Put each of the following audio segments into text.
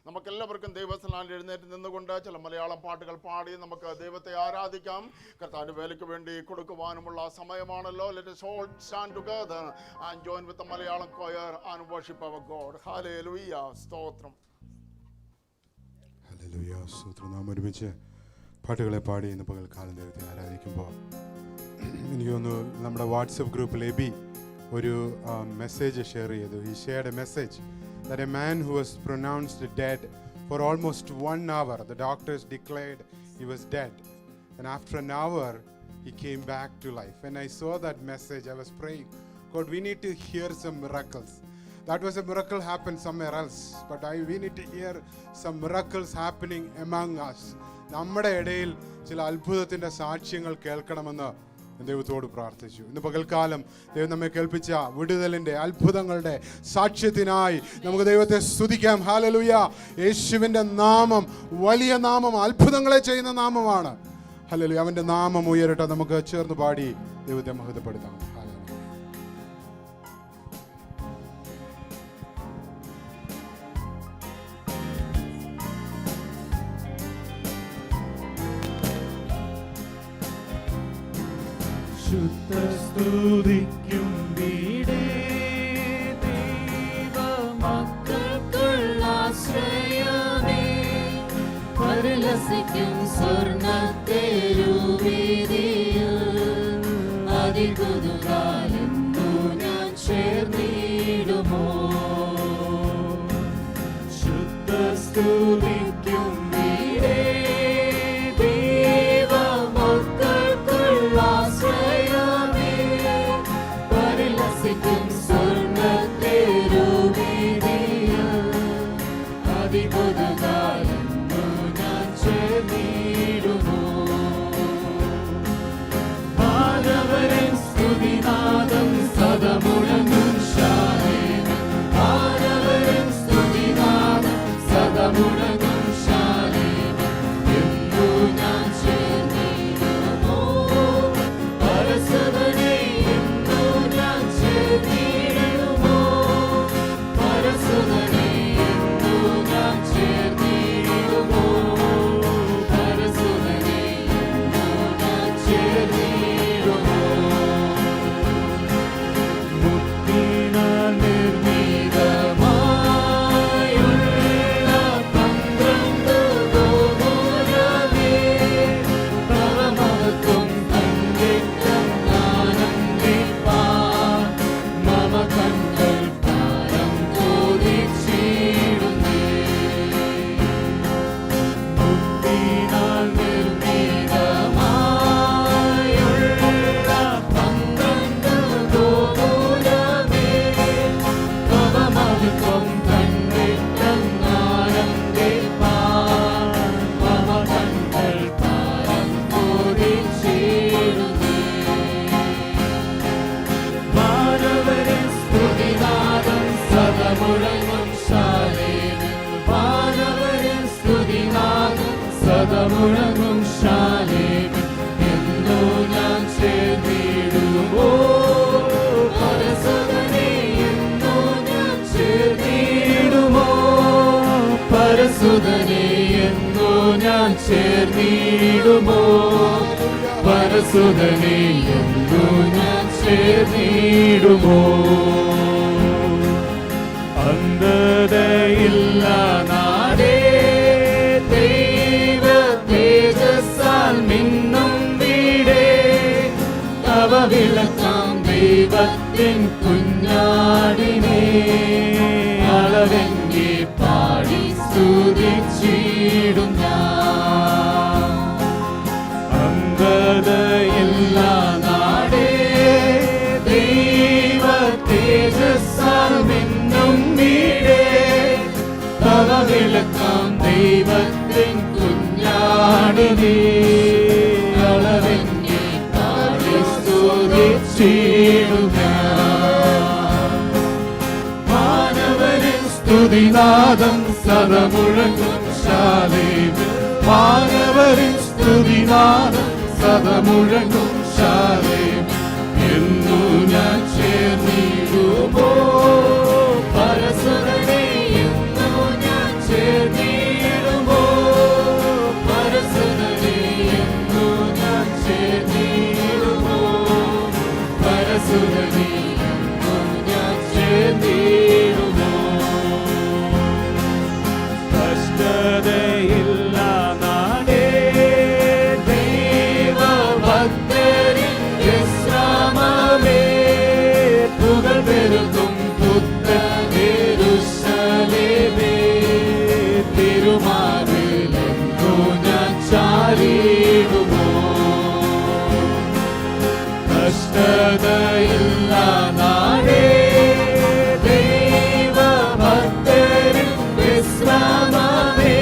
നമുക്കെല്ലാവർക്കും ദൈവസന്നിധിയിൽ എഴുന്നേറ്റ് നിന്നുകൊണ്ട് ചില മലയാളം പാട്ടുകൾ പാടി നമുക്ക് ദൈവത്തെ ആരാധിക്കാം. കർത്താവിന്റെ വേലയ്ക്ക് വേണ്ടി കൊടുക്കുവാനുമുള്ള സമയമാണല്ലോ. Let us all stand together and join with the Malayalam choir and worship our God. Hallelujah. സ്തോത്രം. ഹല്ലേലൂയ. സ്തോത്രം. നാം ഒരുമിച്ച് പാട്ടുകളെ പാടി ഇന്ന് പകൽക്കാലം ദൈവത്തെ ആരാധിക്കുമ്പോൾ എനിക്ക് തോന്നുന്നു നമ്മുടെ വാട്സപ്പ് ഗ്രൂപ്പിൽ എബി ഒരു മെസ്സേജ് ഷെയർ ചെയ്തു. He shared a message that a man who was pronounced dead for almost 1 hour, the doctors declared he was dead, and after an hour he came back to life. When I saw that message, I was praying, God, we need to hear some miracles. That was a miracle happened somewhere else, but we need to hear some miracles happening among us. നമ്മുടെ ഇടയിൽ ചില അത്ഭുതത്തിൻ്റെ സാക്ഷ്യങ്ങൾ കേൾക്കണമെന്ന് ദൈവത്തോട് പ്രാർത്ഥിച്ചു. ഇന്ന് പകൽക്കാലം ദൈവം നമ്മെ കേൾപ്പിച്ച വിടുതലിൻ്റെ അത്ഭുതങ്ങളുടെ സാക്ഷ്യത്തിനായി നമുക്ക് ദൈവത്തെ സ്തുതിക്കാം. ഹല്ലേലൂയ. യേശുവിൻ്റെ നാമം വലിയ നാമം, അത്ഭുതങ്ങളെ ചെയ്യുന്ന നാമമാണ്. ഹല്ലേലൂയ. അവൻ്റെ നാമം ഉയരട്ടെ. നമുക്ക് ചേർന്ന് പാടി ദൈവത്തെ മഹത്വപ്പെടുത്താം. ശുദ്ധസ്തുതിക്കും വീടേ ദൈവമക്കൾക്കുള്ള ആശ്രയമേ, പരിലസിക്കും സ്വർണ്ണത്തെരുവീതിയിൽ അതികുതുകാലെന്നു ഞാൻ ചേർന്നിടുമോ. ശുദ്ധസ്തുതിക്കും വീടേ ദൈവമക്കൾക്കുള്ള ആശ്രയമേ, പരിലസിക്കും സ്വർണ്ണത്തെരുവീതിയിൽ അതികുതുകാലെന്നു ഞാൻ ചേർന്നിടുമോ. മാനവരൻ സ്തുതിനാദം സദമുഴങ്ങും ശാലേന, മാനവരൻ സ്തുതിനാദം സദമുഴങ്ങും ശാലേന, എന്നു ഞാൻ ചേർന്നിടുമോ. പരസുതനെ എന്നു ഞാൻ ചേർന്നിടുമോ. പരസുതനെ എന്നു ഞാൻ ചേർന്നിടുമോ. പരസുതനെ എന്നു ഞാൻ ചേർന്നിടുമോ. മുത്തിനാൽ നിർമ്മിതമായുള്ള 12 ഗോപുരമേ, തവ മഹത്വം കണ്ടിട്ടാനന്ദിപ്പാൻ മമ കണ്കൾ താരം കൊതിച്ചിടുന്നേ. മുത്തിനാൽ നിർമ്മിതമായുള്ള 12 ഗോപുരമേ, തവ മഹത്വം കണ്ടിട്ടാനന്ദിപ്പാൻ മമ കണ്കൾ താരം കൊതിച്ചിടുന്നേ. മാനവരൻ സ്തുതിനാദം സദമുഴങ്ങും ശാലേന, മാനവരൻ സ്തുതിനാദം സദമുഴങ്ങും ശാലേന, എന്നു ഞാൻ ചേർന്നിടുമോ. പരസുതനെ എന്നു ഞാൻ ചേർന്നിടുമോ. പരസുതനെ എന്നു ഞാൻ ചേർന്നിടുമോ. പരസുതനെ എന്നു ഞാൻ ചേർന്നിടുമോ. അന്ധതയില്ല നാടേ ദൈവ തേജസ്സാൽ മിന്നും വീടേ, തവ വിളക്കാം ദൈവത്തിൻ കുഞ്ഞാടിനെ, അളവെങ്കി പാടി സ്തുതിച്ചിടും ഞാൻ. അന്ധതയില്ല നാടേ ദൈവ തേജസ്സാൽ മിന്നും വീടേ, തവ വിളക്കാം ദൈവത്തിൻ കുഞ്ഞാടിനെ, അളവെങ്കി പാടി സ്തുതിച്ചിടും ഞാൻ. മാനവരൻ സ്തുതിനാദം സദമുഴങ്ങും ശാലേന, മാനവരൻ സ്തുതിനാദം സദമുഴങ്ങും ശാലേന, എന്നു ഞാൻ ചേർന്നിടുമോ. പരസുതനെ എന്നു ഞാൻ ചേർന്നിടുമോ. നാടേ ദൈവഭക്തരിൽ വിശ്രമമേ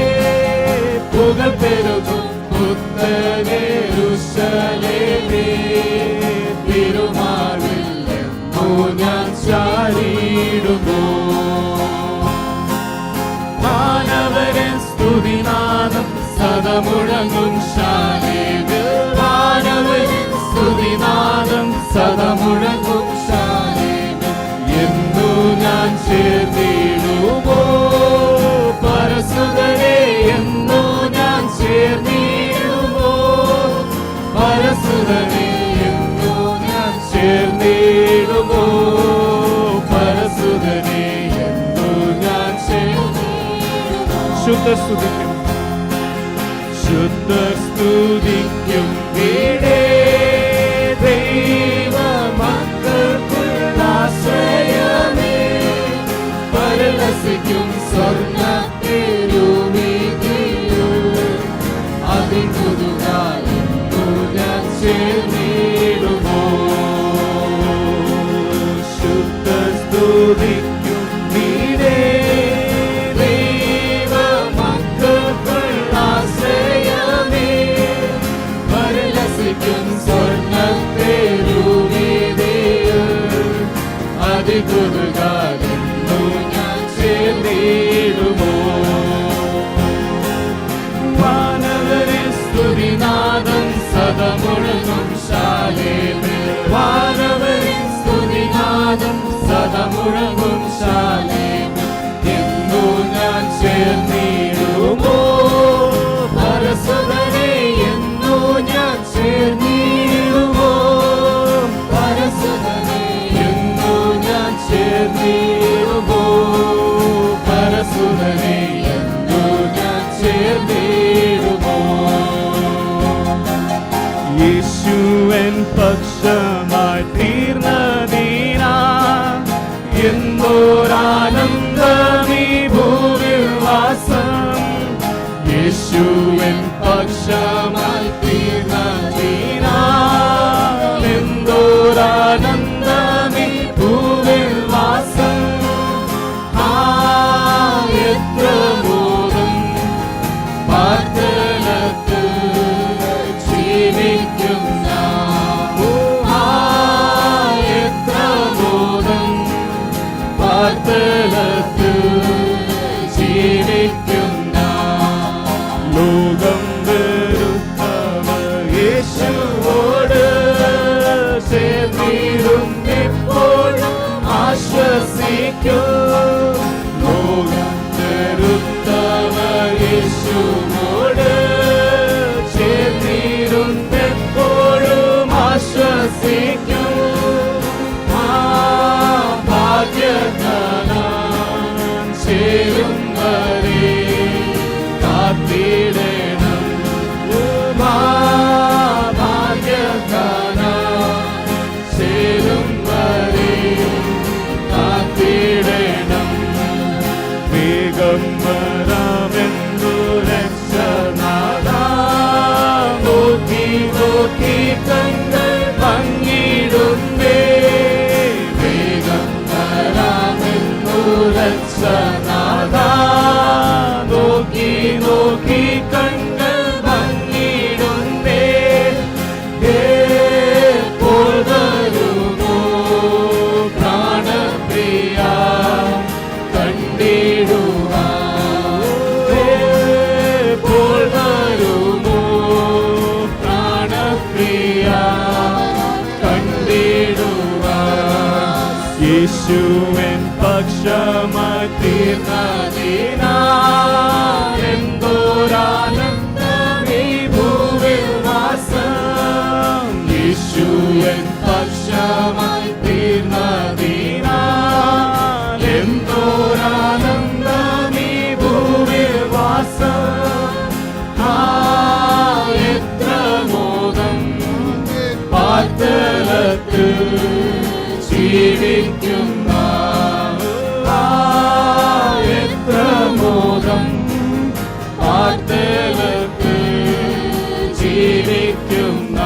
പുകഴ് പെരുകും പുത്തനെ യെരൂശലേമേ തിരുമാറിൽ എന്നു ഞാൻ ചാരിയിടുമോ വാനവരെ സ്തുതിനാദം സദമുഴങ്ങും ശാലേമിൽ വാനവരെ സ്തുതിനാദം സദമുഴങ്ങും ശാലേമിൽ എന്നു ഞാൻ ചേർന്നിടുമോ പരസുതനെ എന്നു ഞാൻ ചേർന്നിടുമോ പരസുതനെ എന്നു ഞാൻ ചേർന്നിടുമോ പരസുതനെ എന്നു ഞാൻ ശുദ്ധസ്തുതിക്കും ശുദ്ധസ്തുതിക്കും വീടേ ദൈവമക്കൾക്കുള്ള ആശ്രയമേ പരലസിക്കും സ്വർണ്ണത്തിരുമീതിയോ അതിനുതുകാലെന്നു ഞാൻ ചേർന്നിടുമോ ശുദ്ധസ്തുതിക്കും വീടേ അതികുതുകാലെന്നു ഞാൻ ചേർന്നിടുമോ വാനവരെ സ്തുതിനാദം സദമുഴങ്ങും ശാലേമിൽ വാനവരെ സ്തുതിനാദം സദമുഴങ്ങും ശാലേമിൽ എന്നു ഞാൻ ചേർന്നിടുമോ പരസുതനെ എന്നു ഞാൻ ചേർന്നിടുമോ പരസുതനെ എന്നു ഞാൻ ചേർന്നിടുമോ പരസുതനെ എന്നു ഞാൻ ചേർന്നിടുമോ യേശുവൻ പക്ഷമായി തീർന്നതിനാ എന്തോരാനന്ദമീ ഭൂവിൽ വാസം യേശുവൻ പക്ഷമായി തീർന്നതിനാ എന്തോരാനന്ദമീ ഭൂവിൽ വാസം എത്ര മോദം പാർത്തലത്ത് ജീവിക്കുന്ന എത്ര മോദം പാർത്തലത്ത് ജീവിക്കുന്ന ലോകം വെറുത്തവർ യേശുവോട് ചേർന്നിടും എപ്പോഴും ആശ്വസിക്കും ലോകം വെറുത്തവർ യേശുവോട് ചേർന്നിടും എപ്പോഴും ആശ്വസിക്കും ഭാഗ്യധനം ചേരും വരെ കാത്തിടണം ഭാഗ്യധനം ചേരും വരെ കാത്തിടണം വേഗം വരാമെന്നു രക്ഷനാഥാ നോക്കി നോക്കി കങ്ങൾ ഭംഗിടുന്നേ വേഗം വരാമെന്നു രക്ഷനാഥാ നോക്കി നോക്കി കങ്ങൾ ഭംഗിടുന്നേ എപ്പോൾ വരുമോ പ്രാണപ്രിയ കണ്ടിടുവാൻ എപ്പോൾ വരുമോ പ്രാണപ്രിയ കണ്ടിടുവാൻ യേശുവൻ പക്ഷമായി തീർന്നതിനാൽ എന്തോരാനന്ദമീ ഭൂവിൽ വാസം യേശുവൻ പക്ഷമായി തീർന്നതിനാൽ എന്തോരാനന്ദമീ ഭൂവിൽ വാസം എത്ര മോദം പാർത്തലത്ത് ജീവിക്കുന്ന എത്ര മോദം പാർത്തലത്ത് ജീവിക്കുന്ന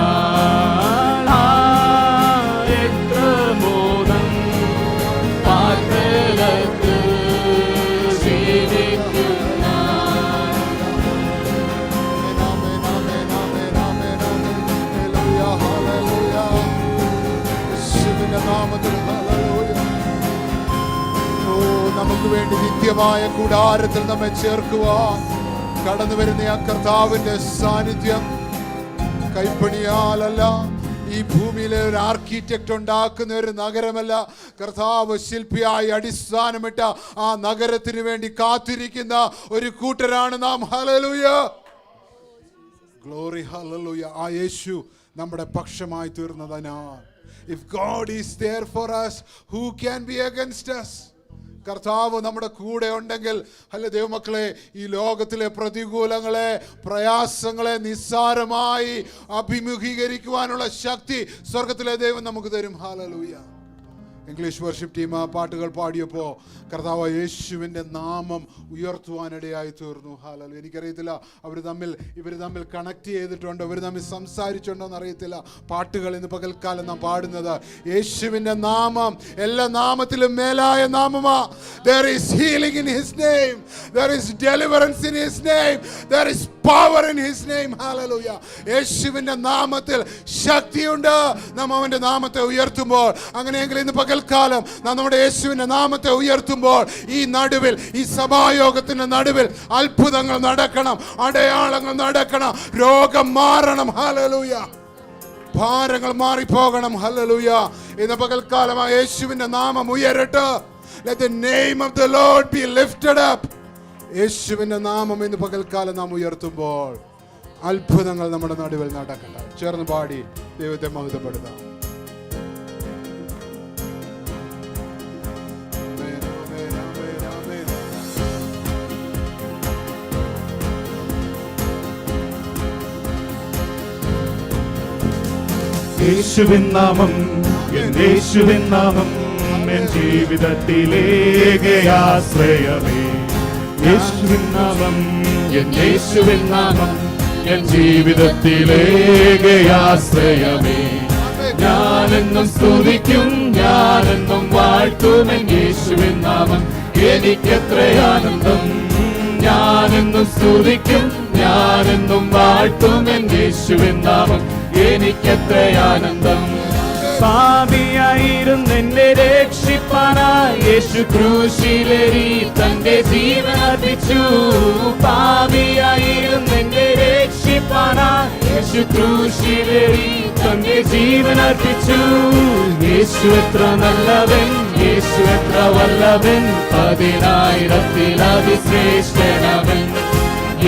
നിത്യമായ കൂടാരത്തിൽ നമ്മെ ചേർക്കുവാൻ കടന്നു വരുന്ന ആ കർത്താവിന്റെ സാന്നിധ്യം കൈപ്പണിയാലല്ല, ഈ ഭൂമിയിലെ ഒരു ആർക്കിടെക്ട് ഉണ്ടാക്കുന്ന ഒരു നഗരമല്ല, കർത്താവ് ശില്പിയായി അടിസ്ഥാനമിട്ട ആ നഗരത്തിന് വേണ്ടി കാത്തിരിക്കുന്ന ഒരു കൂട്ടരാണ് നാം. Hallelujah, glory, hallelujah. ആ യേശു നമ്മുടെ പക്ഷമായി തീർന്നതിനാൽ, if God is there for us, who can be against us? കർത്താവ് നമ്മുടെ കൂടെ ഉണ്ടെങ്കിൽ, അല്ല ദൈവമക്കളെ, ഈ ലോകത്തിലെ പ്രതികൂലങ്ങളെ, പ്രയാസങ്ങളെ നിസ്സാരമായി അഭിമുഖീകരിക്കുവാനുള്ള ശക്തി സ്വർഗത്തിലെ ദൈവം നമുക്ക് തരും. ഹല്ലേലൂയ. ഇംഗ്ലീഷ് വർഷിപ്പ് ടീം ആ പാട്ടുകൾ പാടിയപ്പോൾ കർത്താവ് യേശുവിൻ്റെ നാമം ഉയർത്തുവാനിടയായി തീർന്നു. ഹല്ലേലൂയ. എനിക്കറിയത്തില്ല ഇവർ തമ്മിൽ കണക്ട് ചെയ്തിട്ടുണ്ടോ, ഇവർ തമ്മിൽ സംസാരിച്ചുണ്ടോ എന്നറിയത്തില്ല. പാട്ടുകൾ ഇന്ന് പകൽക്കാലം നാം പാടുന്നത് യേശുവിൻ്റെ നാമം എല്ലാ നാമത്തിലും മേലായ നാമമാ. There is healing in his name, there is deliverance in his name, there is power in his name. Hallelujah. യേശുവിൻ്റെ നാമത്തിൽ ശക്തിയുണ്ട്. നാം അവൻ്റെ നാമത്തെ ഉയർത്തുമ്പോൾ, അങ്ങനെയെങ്കിൽ ഇന്ന് പകൽക്കാലം നാം നമ്മുടെ യേശുവിൻ്റെ നാമത്തെ ഉയർത്തുമ്പോൾ ഈ നടുവിൽ, ഈ സഭായോഗത്തിന്റെ നടുവിൽ അത്ഭുതങ്ങൾ നടക്കണം, അടയാളങ്ങൾ നടക്കണം, രോഗം മാറണം. ഹല്ലേലൂയ. ഭാരങ്ങൾ മാറിപ്പോകണം. ഹല്ലേലൂയ. ഇന്ന് പകൽക്കാലം ആ യേശുവിൻ്റെ നാമം ഉയരട്ടെ. Let the name of the Lord be lifted up. യേശുവിൻ്റെ നാമം ഇന്ന് പകൽക്കാലം നാം ഉയർത്തുമ്പോൾ അത്ഭുതങ്ങൾ നമ്മുടെ നടുവിൽ നടക്കട്ടെ. ചേർന്ന് പാടി ദൈവത്തെ മഹത്വപ്പെടുത്താം. യേശുവിൻ നാമം, എൻ യേശുവിൻ നാമം, എൻ ജീവിതത്തിലേക്ക് ആശ്രയമേ. യേശുവിൻ നാമം, എൻ യേശുവിൻ നാമം, എൻ ജീവിതത്തിലേക്ക് ആശ്രയമേ. ഞാനെന്നും സ്തുതിക്കും, ഞാനെന്നും വാഴ്ത്തും എൻ യേശുവിൻ നാമം, എനിക്കെത്ര ആനന്ദം. ഞാനെന്നും സ്തുതിക്കും, ഞാനെന്നും വാഴ്ത്തും എൻ യേശുവിൻ നാമം, എനിക്കെത്ര ആനന്ദം. പാപിയായിരുന്ന എന്നെ രക്ഷിപ്പാനായി യേശു ക്രൂശിലേറി തന്റെ ജീവൻ അർപ്പിച്ചു. പാപിയായിരുന്ന എന്നെ രക്ഷിപ്പാനായി യേശു ക്രൂശിലേറി തന്റെ ജീവൻ അർപ്പിച്ചു. യേശു എത്ര നല്ലവൻ, യേശു എത്ര വല്ലവൻ, 10,000 അതിശ്രേഷ്ഠനവൻ.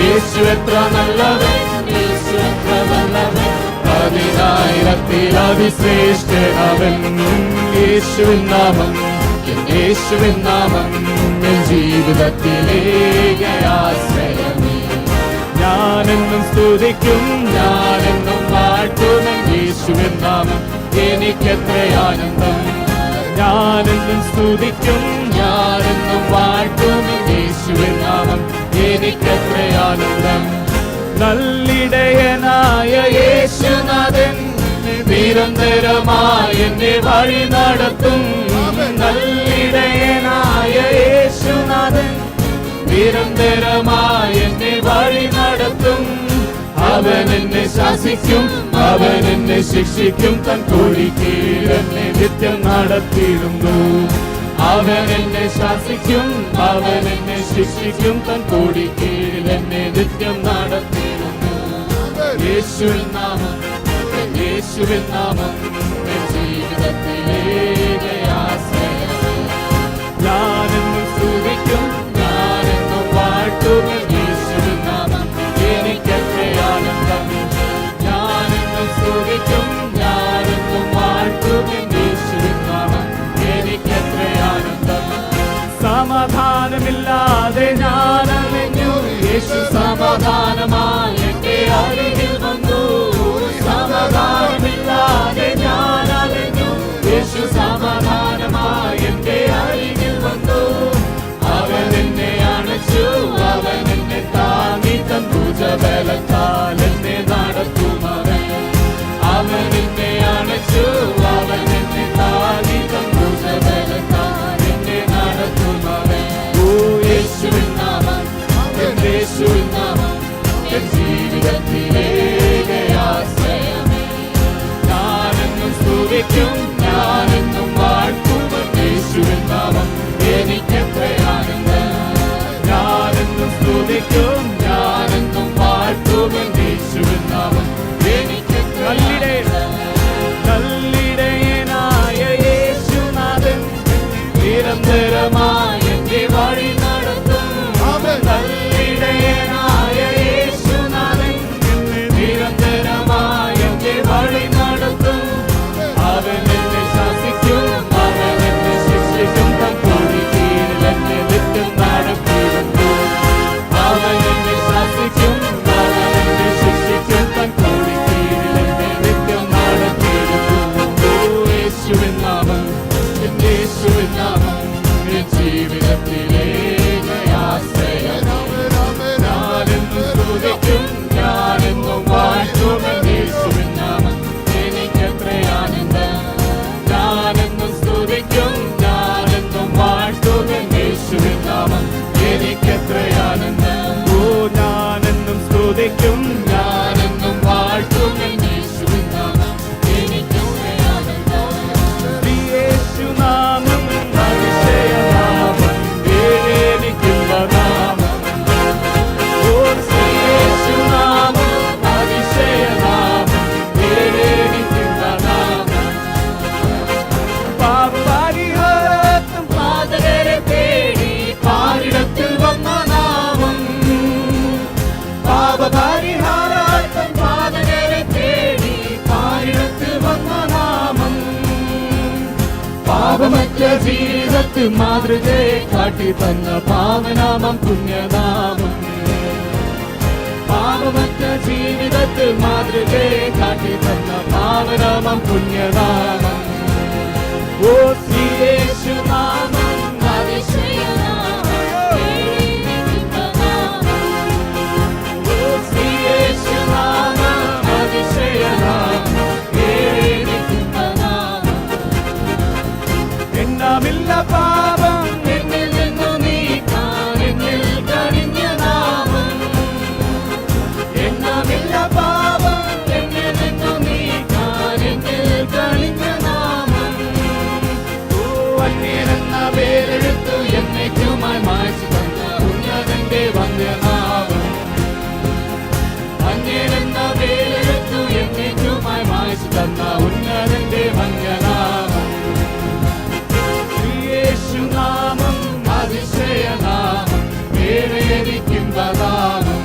യേശു എത്ര നല്ലവൻ, യേശു എത്ര വല്ലവൻ, 10,000 അതിശ്രേഷ്ഠനവൻ. യേശുവിൻ നാമം, യേശുവിൻ നാമം, എൻ ജീവിതത്തിലേക്ക് ആശ്രയമേ. ഞാനെന്നും സ്തുതിക്കും, ഞാനെന്നും വാഴ്ത്തും യേശുവിൻ നാമം, എനിക്കെത്ര ആനന്ദം. ഞാനെന്നും സ്തുതിക്കും, ഞാനെന്നും വാഴ്ത്തും യേശുവിൻ നാമം, എനിക്കെത്ര ആനന്ദം. നല്ലിടയനായ യേശുനാഥൻ നിരന്തരമായി എന്നെ വഴി നടത്തും. നല്ലിടയനായ യേശുനാഥൻ നിരന്തരമായി എന്നെ വഴി നടത്തും. അവൻ എന്നെ ശാസിക്കും, അവൻ എന്നെ ശിക്ഷിക്കും, തൻ കൊടിക്കീഴിൽ എന്നെ നിത്യം നടത്തിയിടുന്നു. അവൻ എന്നെ ശാസിക്കും, അവൻ എന്നെ ശിക്ഷിക്കും, തൻ കൊടിക്കീഴിൽ എന്നെ നിത്യം നടത്തിയിടുന്നു. യേശുവിൻ നാമം, യേശുവിൻ നാമം, എൻ ജീവിതത്തിലേക്ക് ആശ്രയമേ. ഞാനെന്നും സ്തുതിക്കും, ഞാനെന്നും വാഴ്ത്തും യേശുവിൻ നാമം, എനിക്കെത്ര ആനന്ദം. ഞാനെന്നും സ്തുതിക്കും, ഞാനെന്നും വാഴ്ത്തും യേശുവിൻ നാമം, എനിക്കെത്ര ആനന്ദം. സമാധാനമില്ലാതെ ഞാൻ അലഞ്ഞു, യേശു സമാധാനമായി എന്റെ അരികിൽ വന്നു. സമാധാനമില്ലാതെ ഞാൻ അലഞ്ഞു, യേശു സമാധാനമായി എന്റെ അരികിൽ വന്നു. അവൻ എന്നെ അണച്ചു, അവൻ എന്നെ താങ്ങി, തൻ ഭുജബലത്താൽ എന്നെ നടത്തുമവൻ. അവൻ എന്നെ അണച്ചു, അവൻ എന്നെ താങ്ങി, തൻ ഭുജബലത്താൽ എന്നെ നടത്തുമവൻ. ഓ യേശുവിൻ നാമം, യേശുവിൻ നാമം, എൻ ജീവിതത്തിലേക്ക് ആശ്രയമേ. ഞാനെന്നും സ്തുതിക്കും, ഞാനെന്നും വാഴ്ത്തും യേശുവിൻ നാമം, എനിക്കെത്ര ആനന്ദം. എന്നേക്കും ഞാനെന്നും വാഴ്ത്തും യേശുവിൻ നാമം എനിക്കുമേ ആനന്ദം. യേശുനാമം അതിശയനാമം ഏഴേനിക്കുന്ന നാമം. ഓ യേശുനാമം അതിശയനാമം ഏഴേനിക്കുന്ന നാമം. പാപപരിഹാരത്തും പാതകരെ തേടി പാരിടത്തിൽ വന്ന നാമം. പാപപരിഹാരത്തും പാതകരെ തേടി പാരിടത്തിൽ വന്ന നാമം. പാപമറ്റ ജീവിതത്തിൽ മാതൃകയെ കാട്ടി തന്ന പാവനാമം പുണ്യനാമം. പാപമറ്റ ജീവിതത്തിൽ മാതൃകയെ കാട്ടി തന്ന പാവനാമം പുണ്യനാമം. ഓ യേശുനാമം അതിശയനാമം ഏഴേനിക്കുന്ന നാമം. ഓ യേശുനാമം അതിശയനാമം ഏഴേനിക്കുന്ന നാമം. എണ്ണമില്ല പാപം എന്നിൽ നിന്നു നീക്കാൻ എന്നിൽ കനിഞ്ഞ നാമം. എണ്ണമില്ല പാപം എന്നിൽ നിന്നു നീക്കാൻ എന്നിൽ കനിഞ്ഞ നാമം. ഓ അന്യനെന്ന പേരെടുത്തു എന്നേക്കുമായി മായ്ച്ചു തന്ന ഉന്നതന്റെ വന്യനാമം. അന്യനെന്ന പേരെടുത്തു എന്നേക്കുമായി മായ്ച്ചു തന്ന ഉന്നതന്റെ വന്യനാമം. യേശുനാമം അതിശയനാമം ഏഴേനിക്കുന്ന നാമം.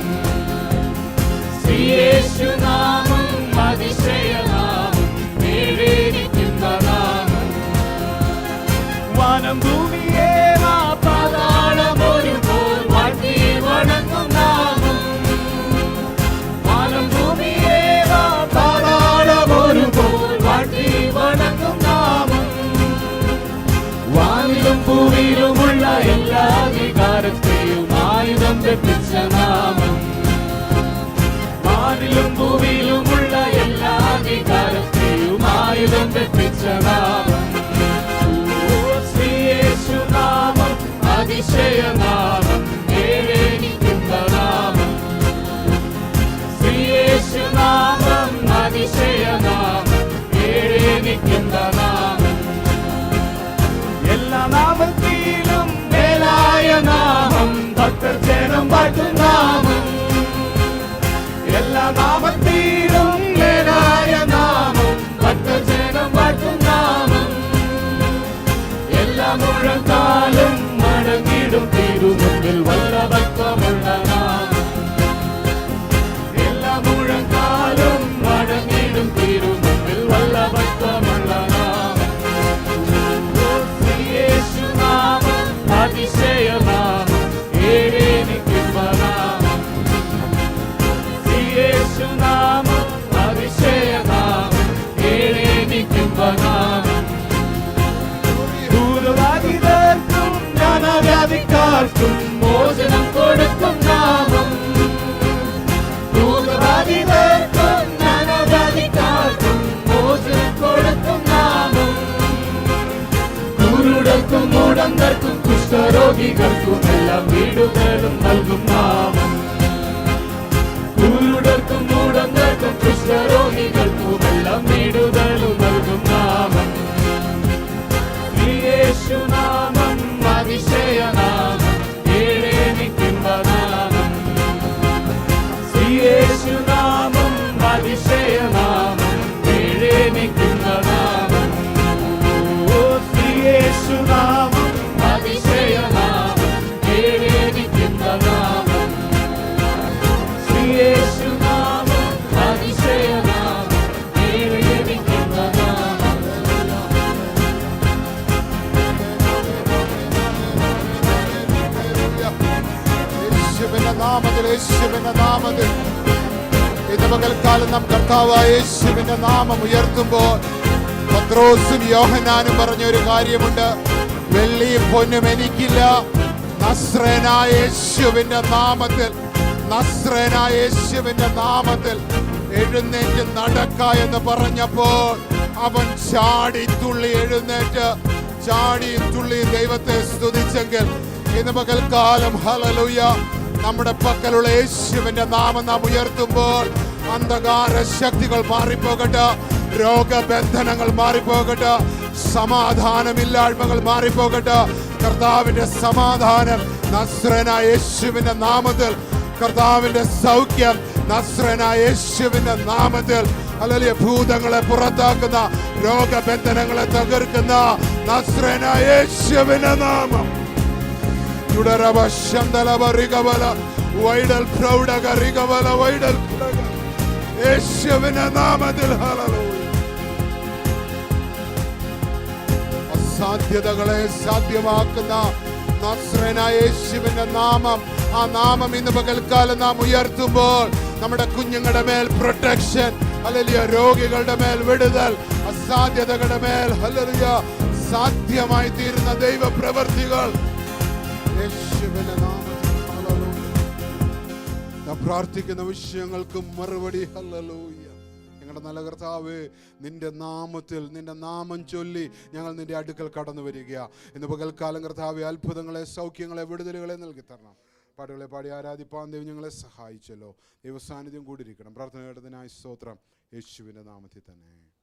യേശുനാമം അതിശയനാമം ഏഴേനിക്കുന്ന നാമം. വാനം ഭൂമിയെ പാതാളം ഒരുപോൽ വാഴ്ത്തി വണങ്ങും നാമം. വാനം ഭൂമിയെ പാതാളം ഒരുപോൽ വാഴ്ത്തി വണങ്ങും നാമം. വാനിലും ഭൂമിയിലുമുള്ള എല്ലാ അധികാരത്തെയും ആയുധം വെപ്പിച്ച നാമം. വാനിലും ഭൂമിയിലുമുള്ള എല്ലാ അധികാരത്തെയും ആയുധം വെപ്പിച്ച നാമം. യേശുനാമം അതിശയനാമം ഏഴേനിക്കുന്ന നാമം. യേശുനാമം അതിശയനാമം ഏഴേനിക്കുന്ന നാമം. എല്ലാ നാമത്തിലും മേലായ നാമം ഭക്തർ ജനം വാഴ്ത്തും നാമം. എല്ലാ നാമത്തിലും മേലായ നാമം ഭക്തർ ജനം വാഴ്ത്തും നാമം. എല്ലാ മുഴങ്കാലും മടങ്ങിടും തിരുമുമ്പിൽ വല്ലഭത്വമുള്ള നാമം. എല്ലാ മുഴങ്കാലും മടങ്ങിടും തിരുമുമ്പിൽ വല്ലഭത്വമുള്ള നാമം. യേശുനാമം അതിശയനാമം ഏഴേനിക്കുന്ന നാമം. യേശുനാമം അതിശയനാമം ഏഴേനിക്കുന്ന നാമം. ദൂരവാദികർക്കും ജ്ഞാനവ്യാധിക്കാർക്കും മോചനം കൊടുക്കും നാമം. ദൂരവാദികർക്കും ജ്ഞാനവ്യാധിക്കാർക്കും മോചനം കൊടുക്കും നാമം. കുരുടർക്കും മൂടന്തർക്കും കുഷ്ഠരോഗികൾക്കും എല്ലാം വീടുകളും നൽകും നാമം. കുരുടർക്കും മൂടന്തർക്കും കുഷ്ഠരോഗികൾക്കും എല്ലാം വീടുകളും നൽകും നാമം. യേശുനാമം അതിശയനാമം ഏഴേനിക്കുന്ന നാമം. യേശുനാമം അതിശയനാമം ഏഴേനിക്കുന്ന നാമം. ഓ യേശുനാമം അതിശയനാമം ഏഴേനിക്കുന്ന നാമം. യേശുനാമം അതിശയനാമം ഏഴേനിക്കുന്ന നാമം. യേശുവിന്റെ നാമത്തിൽ, യേശുവിന്റെ നാമത്തിൽ ഇന്ന് പകൽക്കാലം നാം കർത്താവായ യേശുവിന്റെ നാമം ഉയർത്തുമ്പോൾ പത്രോസും യോഹന്നാനും പറഞ്ഞൊരു കാര്യമുണ്ട്. വെള്ളിയും പൊന്നും എനിക്കില്ല, നസ്രേനായ യേശുവിന്റെ നാമത്തിൽ, നസ്രേനായ യേശുവിന്റെ നാമത്തിൽ എഴുന്നേറ്റ് നടക്ക എന്ന് പറഞ്ഞപ്പോൾ അവൻ ചാടി തുള്ളി എഴുന്നേറ്റ് ചാടിയും തുള്ളിയും ദൈവത്തെ സ്തുതിച്ചെങ്കിൽ ഇന്ന് പകൽക്കാലം ഹല്ലേലൂയ നമ്മുടെ പക്കലുള്ള യേശുവിന്റെ നാമം നാം ഉയർത്തുമ്പോൾ അന്ധകാര ശക്തികൾ മാറിപ്പോകട്ടെ, രോഗബന്ധനങ്ങൾ മാറിപ്പോകട്ടെ, സമാധാനമില്ലായ്മകൾ മാറിപ്പോകട്ടെ. കർത്താവിന്റെ സമാധാനം നസ്രേനായ യേശുവിന്റെ നാമത്തിൽ, കർത്താവിന്റെ സൗഖ്യം നസ്രേനായ യേശുവിന്റെ നാമത്തിൽ. ഹല്ലേലൂയ. ഭൂതങ്ങളെ പുറത്താക്കുന്ന, രോഗബന്ധനങ്ങളെ തകർക്കുന്ന നസ്രേനായ യേശുവിന്റെ നാമം. യേശുവിന്റെ നാമത്തിൽ. ഹല്ലേലൂയ. അസാധ്യതകളെ സാധ്യമാക്കുന്ന നസ്രേനായ യേശുവിന്റെ നാമം, ആ നാമം ഇന്ന് പകൽക്കാലം നാം ഉയർത്തുമ്പോൾ നമ്മുടെ കുഞ്ഞുങ്ങളുടെ മേൽ പ്രൊട്ടക്ഷൻ, ഹല്ലേലൂയ, രോഗികളുടെ മേൽ വിടുതൽ, അസാധ്യതകളുടെ മേൽ ഹല്ലേലൂയ സാധ്യമായി തീരുന്ന ദൈവ പ്രവർത്തികൾ യേശുവിന്റെ നാമത്തിൽ. ഹല്ലേലൂയ. നാം പ്രാർത്ഥിക്കുന്ന വിഷയങ്ങൾക്ക് മറുപടി. ഹല്ലേലൂയ. ഞങ്ങളുടെ നല്ല കർത്താവേ, നിന്റെ നാമത്തിൽ, നിന്റെ നാമം ചൊല്ലി ഞങ്ങൾ നിന്റെ അടുക്കൽ കടന്നു വരിക. ഇന്ന് പകൽക്കാലം കർത്താവേ, അത്ഭുതങ്ങളെ, സൗഖ്യങ്ങളെ, വിടുതലുകളെ നൽകി തരണം. പാട്ടുകളെ പാടി ആരാധിപ്പാൻ ദൈവം ഞങ്ങളെ സഹായിച്ചല്ലോ. ദൈവസാന്നിധ്യം കൂടിയിരിക്കണം. പ്രാർത്ഥന കേട്ടതിനായി സ്തോത്രം. യേശുവിന്റെ നാമത്തിൽ തന്നെ.